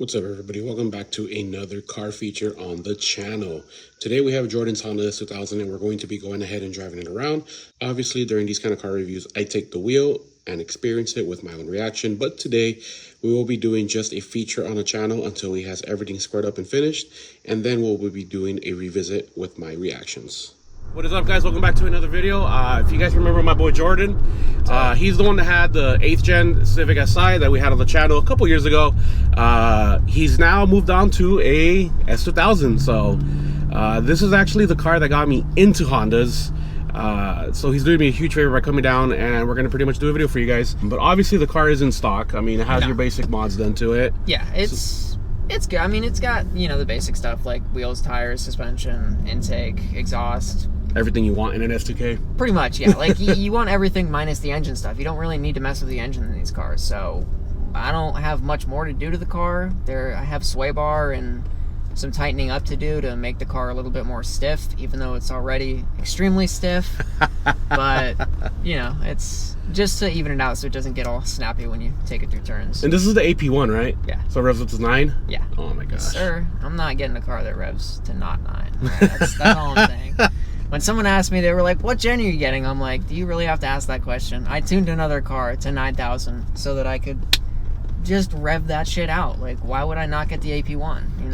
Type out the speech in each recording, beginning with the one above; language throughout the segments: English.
What's up, everybody? Welcome back to another car feature on the channel. Today we have Jordan's Honda S2000 and we're going to be going ahead and driving it around. Obviously, during these kind of car reviews, I take the wheel and experience it with my own reaction. But today we will be doing just a feature on the channel until he has everything squared up and finished. And then we'll be doing a revisit with my reactions. What is up, guys? Welcome back to another video. If you guys remember my boy Jordan, he's the one that had the 8th gen Civic Si that we had on the channel a couple years ago. He's now moved on to a S2000. So this is actually the car that got me into Hondas. So he's doing me a huge favor by coming down, and we're going to pretty much do a video for you guys. But obviously the car is in stock. I mean, it has your basic mods done to it. Yeah, it's good. I mean, it's got, you know, the basic stuff like wheels, tires, suspension, intake, exhaust. Everything you want in an S2K. Pretty much, yeah. Like, you want everything minus the engine stuff. You don't really need to mess with the engine in these cars. So I don't have much more to do to the car. I have sway bar and some tightening up to do to make the car a little bit more stiff, even though it's already extremely stiff. But, you know, it's just to even it out so it doesn't get all snappy when you take it through turns. And this is the AP1, right? Yeah. So it revs up to 9? Yeah. Oh my gosh. Yes, sir. I'm not getting a car that revs to not 9. Right? That's all I'm saying. When someone asked me, they were like, what gen are you getting? I'm like, do you really have to ask that question? I tuned another car to 9,000 so that I could just rev that shit out. Like, why would I not get the AP1, you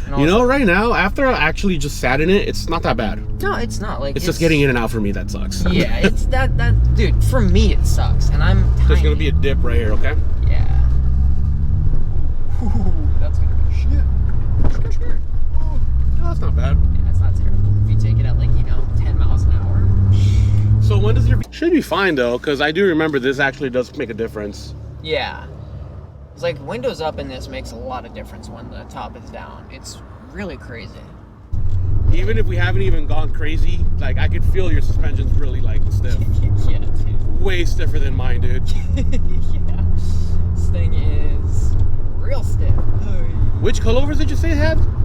know? You know, right now, after I actually just sat in it, it's not that bad. No, it's not. Like, it's just getting in and out for me that sucks. Yeah, it's that dude, for me it sucks. And I'm tiny. There's gonna be a dip right here, okay? Yeah. Ooh, that's gonna be shit. Sure. Oh, no, that's not bad. Yeah, that's not terrible. If you take it at, like, you know, 10 miles an hour. So when does your... Should be fine, though, because I do remember this actually does make a difference. Yeah. It's like windows up in this makes a lot of difference when the top is down. It's really crazy. Even if we haven't even gone crazy, like, I could feel your suspension's really, like, stiff. Yeah, dude. Way stiffer than mine, dude. Yeah. This thing is real stiff. Which coilovers did you say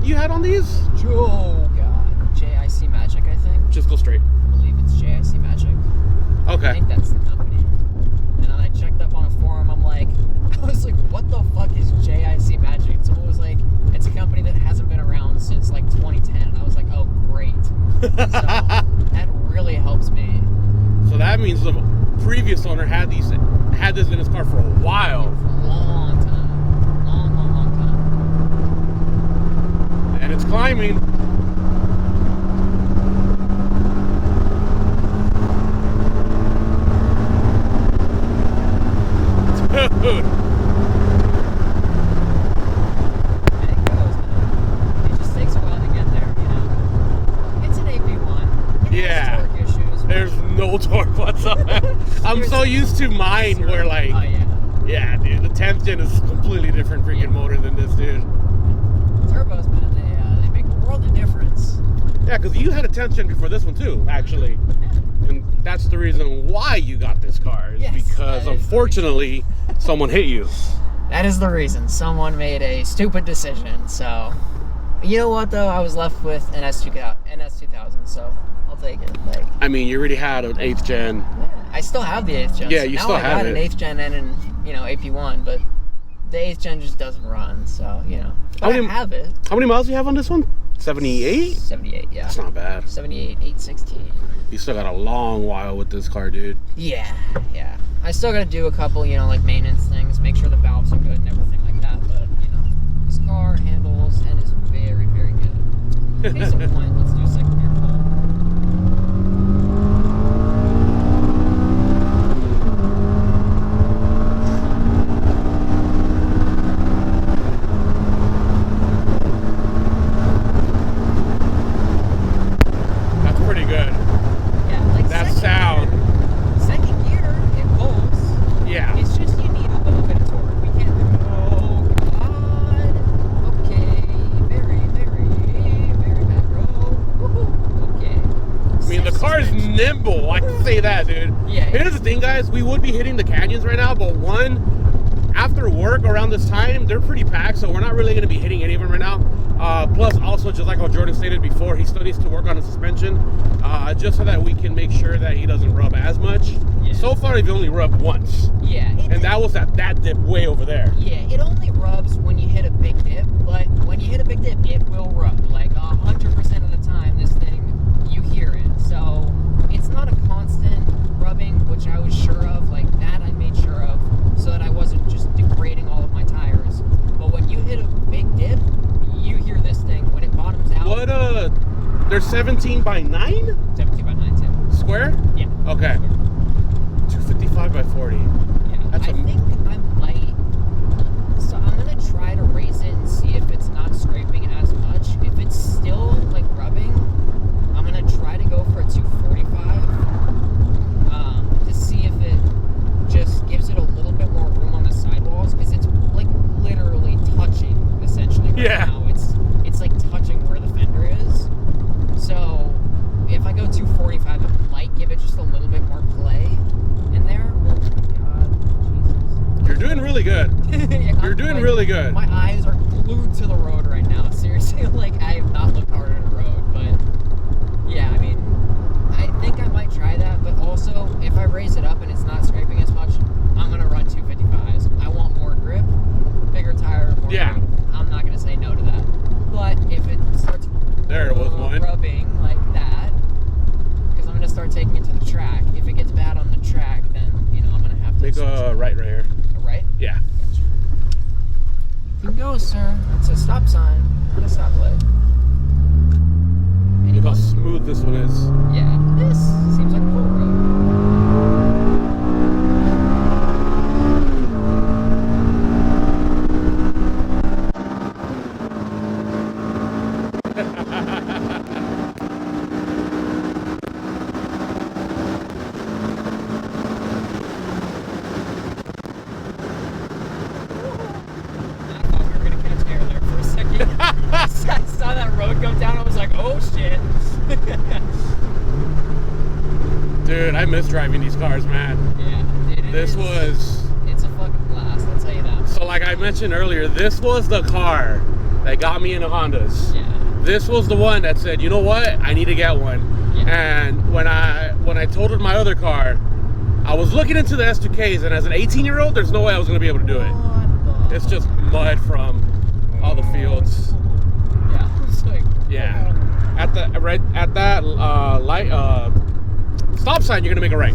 you had on these? Oh, God. JIC Magic, I think. Just go straight. I believe it's JIC Magic. Okay. I think that's the company. And then I checked up on a forum. I was like, what the fuck is JIC Magic? And someone was like, it's a company that hasn't been around since like 2010. And I was like, oh, great. So that really helps me. So that means the previous owner had this in his car for a while. Yeah, for a long time. Long time. And it's climbing. Dude. There's no torque whatsoever. I'm so used to mine where, like, yeah, dude, the 10th gen is a completely different freaking motor than this, dude. Turbos, man, they make a world of difference. Yeah, because you had a 10th gen before this one too, actually. And that's the reason why you got this car, is because unfortunately someone hit you. That is the reason. Someone made a stupid decision. So, you know what though? I was left with an S2000, so I'll take it. Like, I mean, you already had an 8th gen. Yeah, I still have the 8th gen. Yeah, so you now still have it. I got an 8th gen and an, you know, AP1, but the 8th gen just doesn't run. So, you know, I have it. How many miles do you have on this one? 78? 78, yeah. That's not bad. 78, 816. You still got a long while with this car, dude. Yeah. I still gotta do a couple, you know, like maintenance things, make sure the valves are good and everything like that. But, you know, this car handles and is very, very good. Case in point, let's do a second gear pull. That's pretty good. Yeah, like that sound. Second gear, it pulls. Yeah. It's just you need a little bit of torque. We can't do it. Oh, God. Okay. Very, very, very bad, bro. Woohoo. Okay. I mean, the car is nimble. I can say that, dude. Yeah. Here's the thing, guys. We would be hitting the canyons right now, but after work around this time, they're pretty packed, so we're not really going to be hitting any of them right now. Plus, also, just like how Jordan stated before, he still needs to work on his suspension, just so that we can make sure that he doesn't rub as much. Yeah. So far, he's only rubbed once. Yeah. And that was at that dip way over there. Yeah, it only They're 17 by 9? 17 by 9, yeah. Square? Yeah. Okay. 255 by 40. Yeah. That's I think I might. So I'm gonna try to raise it and see if it's not scraping as much. If it's still like rubbing, I'm gonna try to go for a 245 to see if it just gives it a little bit more room on the sidewalls, because it's like literally touching essentially right now. It's like touching where the fender is. So if I go 245, it might give it just a little bit more play in there. Oh my god, Jesus. You're doing really good. Yeah, You're doing really good. My eyes are glued to the road right now. Seriously, like I have not looked hard at the road, but yeah, I mean, I think I might try that, but also if I raise it up and it's not scraping as much, I'm gonna run 255s. I want more grip, bigger tire, more grip. I'm not gonna say no to that. But if it starts rubbing like that, because I'm gonna start taking it to the track. If it gets bad on the track, then you know I'm gonna have to make a right here. A right? Yeah. You can go, sir. It's a stop sign, not a stoplight. Look how smooth this one is. Yeah, this seems like a full road. I saw that road go down, I was like, oh shit. Dude, I miss driving these cars, man. Yeah, dude, it's a fucking blast, I'll tell you that. So like I mentioned earlier, this was the car that got me into Hondas. Yeah. This was the one that said, you know what, I need to get one. Yeah. And when I totaled my other car, I was looking into the S2Ks, and as an 18-year-old, there's no way I was gonna be able to do it. It's just mud from all the fields. Yeah, it's like, yeah. At that light stop sign, you're gonna make a right.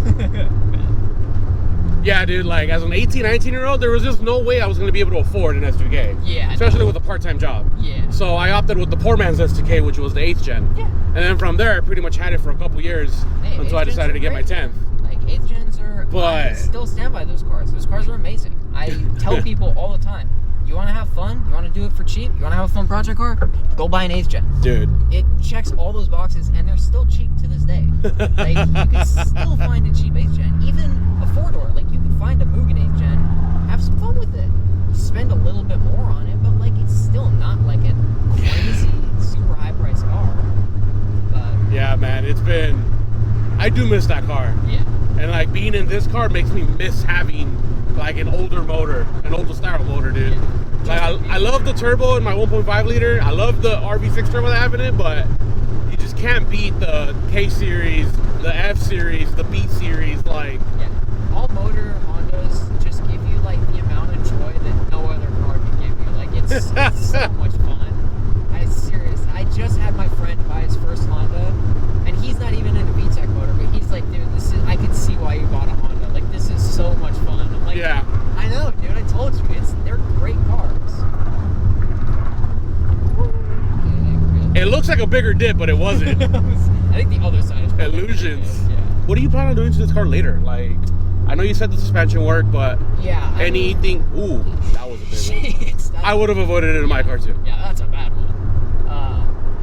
Yeah, dude. Like as an 18, 19-year-old, there was just no way I was gonna be able to afford an S2K. Yeah. Especially with a part-time job. Yeah. So I opted with the poor man's S2K, which was the 8th gen. Yeah. And then from there, I pretty much had it for a couple years until I decided to get my 10th. Like 8th gens are. I still stand by those cars. Those cars are amazing. I tell people all the time. You want to have fun? You want to do it for cheap? You want to have a fun project car? Go buy an 8th gen. Dude. It checks all those boxes, and they're still cheap to this day. Like, you can still find a cheap 8th gen. Even a 4-door. Like, you can find a Mugen 8th gen. Have some fun with it. Spend a little bit more on it, but, like, it's still not, like, a crazy, super high-priced car. But, yeah, man. It's been... I do miss that car. Yeah. And, like, being in this car makes me miss having... like an older motor, an older style motor, dude. Yeah. Like I love the turbo in my 1.5 liter. I love the Rv6 turbo that I have in it, but you just can't beat the K series, the F series, the B series. Like, yeah, all motor Hondas just give you like the amount of joy that no other car can give you. Like it's so much fun. I just had my friend buy his first Honda, and he's not even into VTEC motor, but he's like, dude, I can see why you bought a Honda. Like this is so much fun. I'm like, yeah, I know, dude. I told you, they're great cars. It looks like a bigger dip, but it wasn't. I think the other side is illusions. Yeah. What do you plan on doing to this car later? Like, I know you said the suspension work, but yeah, anything? Ooh, that was a big one. I would have avoided it in my car too. Yeah, that's a bad one.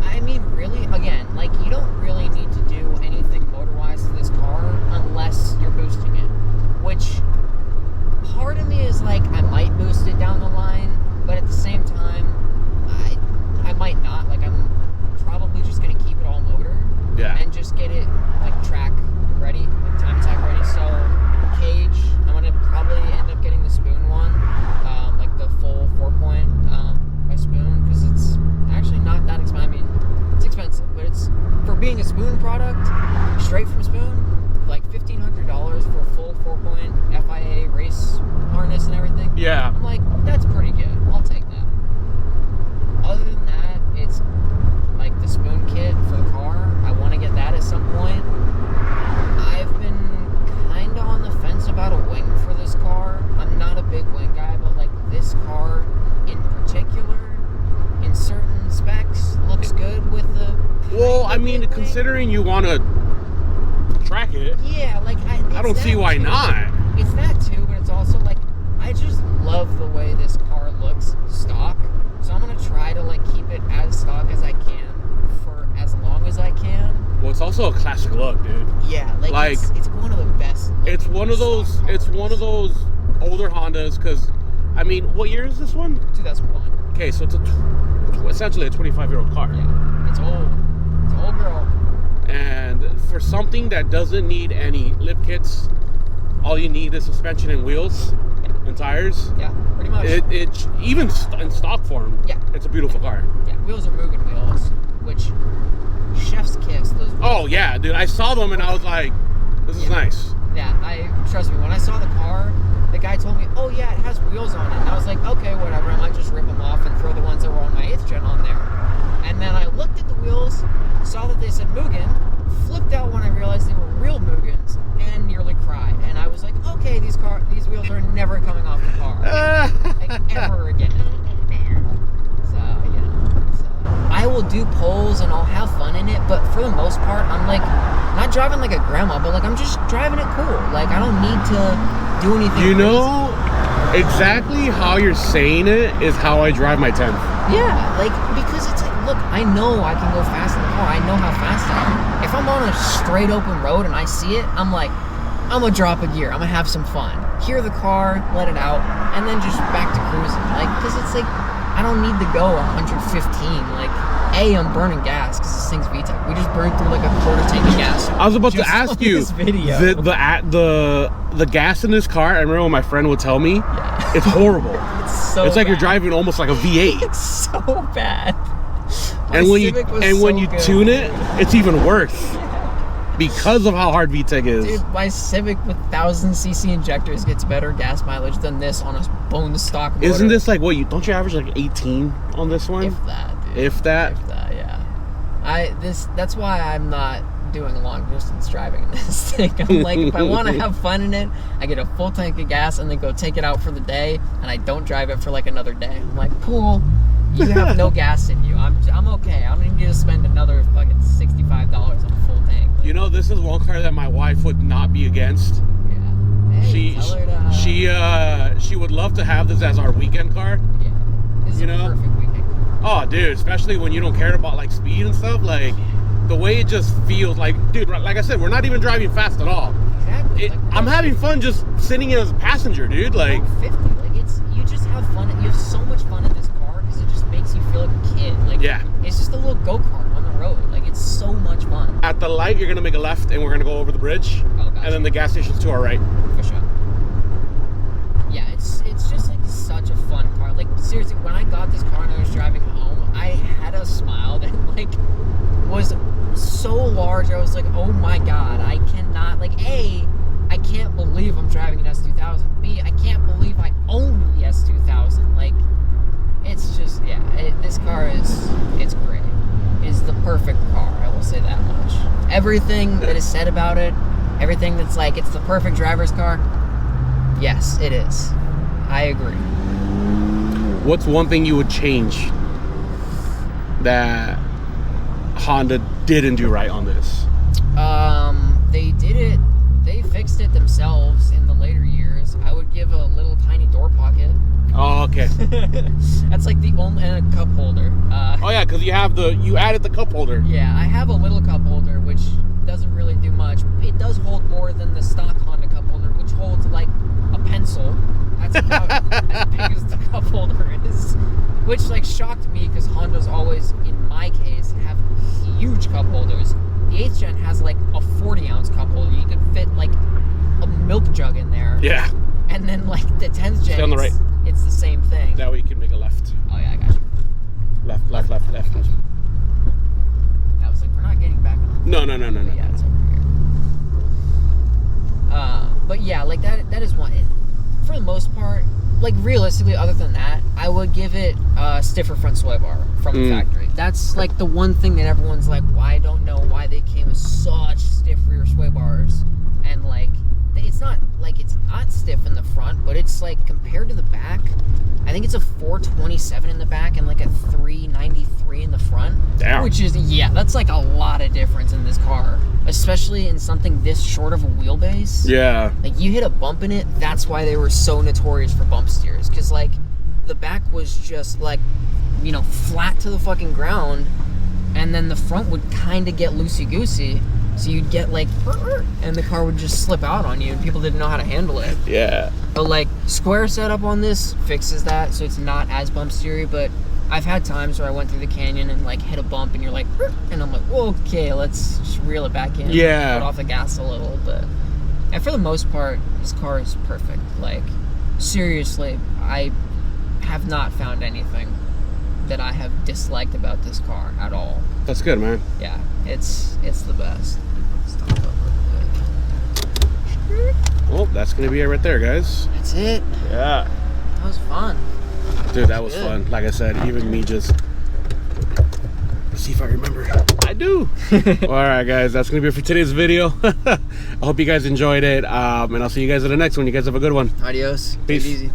I mean, really, again, like you don't really need to do anything motor-wise to this car unless you're boosting it. Which part of me is like, I might boost it down the line, but at the same time, I might not. Like, I'm probably just gonna keep it all motor, yeah, and just get it like track ready, like time attack ready. So cage, I'm gonna probably end up getting the Spoon one, like the full 4-point by Spoon, because it's actually not that expensive. I mean, it's expensive, but it's for being a Spoon product, straight from Spoon, like $1,500 for a full 4-point FIA race harness and everything. mean, considering you want to track it, yeah, like I don't see why not. It's that too, but it's also like I just love the way this car looks stock. So I'm gonna try to like keep it as stock as I can for as long as I can. Well, it's also a classic look, dude. Yeah, like it's one of the best. It's one of those. It's one of those older Hondas. Because, I mean, what year is this one? 2001. Okay, so it's essentially a 25-year-old car. Yeah, it's old. It's an old girl. And for something that doesn't need any lip kits, all you need is suspension and wheels and tires. Yeah, pretty much. It even in stock form. Yeah, it's a beautiful car. Yeah, wheels are Mugen wheels, which chef's kiss. Those. Wheels. Oh yeah, dude! I saw them and I was like, "This is nice." Yeah, trust me. When I saw the car, the guy told me, "Oh yeah, it has wheels on it." And I was like, "Okay, whatever. I might just rip them off and throw the ones that were on my 8th gen on there." And then I looked at the wheels, saw that they said Mugen, flipped out when I realized they were real Mugens, and nearly cried. And I was like, "Okay, these wheels are never coming off the car, like ever again." So I will do polls and I'll have fun in it, but for the most part, I'm like not driving like a grandma, but like I'm just driving it cool. Like I don't need to do anything. You know, exactly how you're saying it is how I drive my 10th. Yeah, like because it's like, look, I know I can go fast in the car. I know how fast I am. If I'm on a straight open road and I see it, I'm like, I'm gonna drop a gear. I'm gonna have some fun. Hear the car, let it out, and then just back to cruising. Like, because it's like I don't need to go 115. Like, I'm burning gas because this thing's VTEC. We just burned through like a quarter tank of gas. I was about to ask you, this video. the gas in this car, I remember when my friend would tell me, it's horrible. It's like you're driving almost like a V8. It's so bad. And when you tune it, it's even worse. Because of how hard VTEC is. Dude, my Civic with 1000cc injectors gets better gas mileage than this on a bone stock motor. Isn't this like don't you average like 18 on this one? If that, dude. If that, yeah. That's why I'm not doing long distance driving in this thing. I'm like, if I want to have fun in it, I get a full tank of gas and then go take it out for the day, and I don't drive it for like another day. I'm like, cool. You have no gas in you. I'm okay. I don't even need to spend another fucking $65 on a full tank. You know, this is one car that my wife would not be against. Yeah. Hey, she would love to have this as our weekend car. Yeah. This is a perfect weekend car. Oh, dude, especially when you don't care about like speed and stuff. Like the way it just feels like, dude. Like I said, we're not even driving fast at all. Exactly. I'm having fun just sitting in as a passenger, dude. Like 50. Like you just have fun. You have so much fun in this car because it just makes you feel like a kid. Like it's just a little go-kart on the road. Like it's so much fun. At the light, you're gonna make a left, and we're gonna go over the bridge, and then the gas station's to our right. For sure. Yeah, it's just like such a fun car. Like seriously, when I got this car and I was driving home, I had a smile that like was so large. I was like, oh my god, I cannot. Like I can't believe I'm driving an S2000. B, I can't believe I own the S2000. Like, it's just, this car it's great. It's the perfect car, I will say that much. Everything that is said about it, everything that's like, it's the perfect driver's car, yes, it is. I agree. What's one thing you would change that Honda didn't do right on this? They fixed it themselves in the later years. I would give a little tiny door pocket. Oh, okay. That's like the only, and a cup holder. Oh yeah, because you added the cup holder. Yeah, I have a little cup holder, which doesn't really do much. It does hold more than the stock Honda cup holder, which holds like a pencil. That's about as big as the cup holder is. Which like shocked me because Hondas always, in my case, have huge cup holders. The 8th gen has like a 40-ounce cup holder. You could fit like a milk jug in there. Yeah. And then like the 10th gen, on the right. It's the same thing. That way you can make a left. Oh yeah, I got you. Left. Gotcha. I was like, we're not getting back on. No. Yeah, it's over here. But yeah, like that is one. For the most part, like realistically, other than that, I would give it a stiffer front sway bar from the factory. That's like the one thing that everyone's like, I don't know why they came with such stiff rear sway bars. And like, it's not stiff in the front, but it's like compared to the back, I think it's a 427 in the back and like a 393 in the front. Damn. Which is, yeah, that's like a lot of difference in this car, especially in something this short of a wheelbase. Yeah. Like, you hit a bump in it, that's why they were so notorious for bump steers. Because, like, the back was just, like, you know, flat to the fucking ground, and then the front would kind of get loosey-goosey. So you'd get, like, and the car would just slip out on you, and people didn't know how to handle it. Yeah. But, like, square setup on this fixes that, so it's not as bump steery. But I've had times where I went through the canyon and, like, hit a bump, and you're like, and I'm like, well, okay, let's just reel it back in. Yeah. Put off the gas a little. But and for the most part, this car is perfect. Like, seriously, I have not found anything that I have disliked about this car at all. That's good, man. Yeah, it's the best. Stop up real quick. Well, that's gonna be it right there, guys. That's it. Yeah. That was fun. Dude, that was fun. Like I said, even me just... Let's see if I remember. I do. All right, guys, that's gonna be it for today's video. I hope you guys enjoyed it, and I'll see you guys in the next one. You guys have a good one. Adios. Peace. Take it easy.